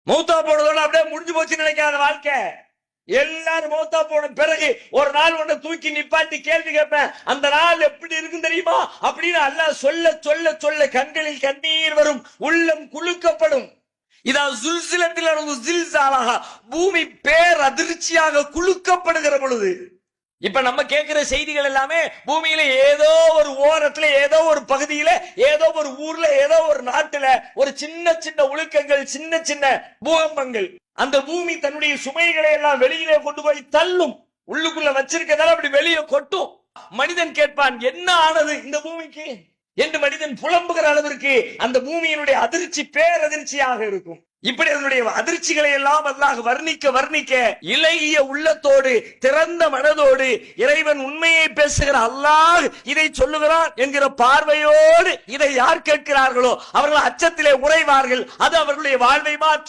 மௌத்தா போனதோட அப்படியே முடிஞ்சு போச்சுன்னு நினைக்காத வாழ்க்கை. எல்லாரும் மௌத்தா போன பிறகு ஒரு நாள் உன்னை தூக்கி நிப்பாட்டி கேள்வி கேட்பேன், அந்த நாள் எப்படி இருக்கும் தெரியுமா அப்படின்னு அல்லாஹ் சொல்ல சொல்ல சொல்ல கண்களில் கண்ணீர் வரும், உள்ளம் குலுக்கப்படும். இதா ஜுல்சிலத்தில் பூமி பேர் அதிர்ச்சியாக குலுக்கப்படுகிற பொழுது, இப்ப நம்ம கேட்கிற செய்திகள் எல்லாமே பூமியில ஏதோ ஒரு ஓரத்துல, ஏதோ ஒரு பகுதியில, ஏதோ ஒரு ஊர்ல, ஏதோ ஒரு நாட்டுல ஒரு சின்ன சின்ன உலுக்கங்கள், சின்ன சின்ன பூகம்பங்கள். அந்த பூமி தன்னுடைய சுமைகளை எல்லாம் வெளியிலே கொண்டு போய் தள்ளும். உள்ளுக்குள்ள வச்சிருக்கதால அப்படி வெளியே கொட்டும். மனிதன் கேட்பான், என்ன ஆனது இந்த பூமிக்கு என்று மனிதன் புலம்புகிற அளவிற்கு அந்த பூமியினுடைய அதிர்ச்சி பேரதிர்ச்சியாக இருக்கும். இப்படி அதனுடைய அதிர்ச்சிகளை எல்லாம் அல்லாஹ் வர்ணிக்க வர்ணிக்க இலகிய உள்ளத்தோடு, திறந்த மனதோடு, இறைவன் உண்மையை பேசுகிற அல்லாஹ் இதை சொல்லுகிறான் என்கிற பார்வையோடு இதை யார் கேட்கிறார்களோ அவர்கள் அச்சத்திலே உறைவார்கள். அது அவர்களுடைய வாழ்வை மாற்றும்.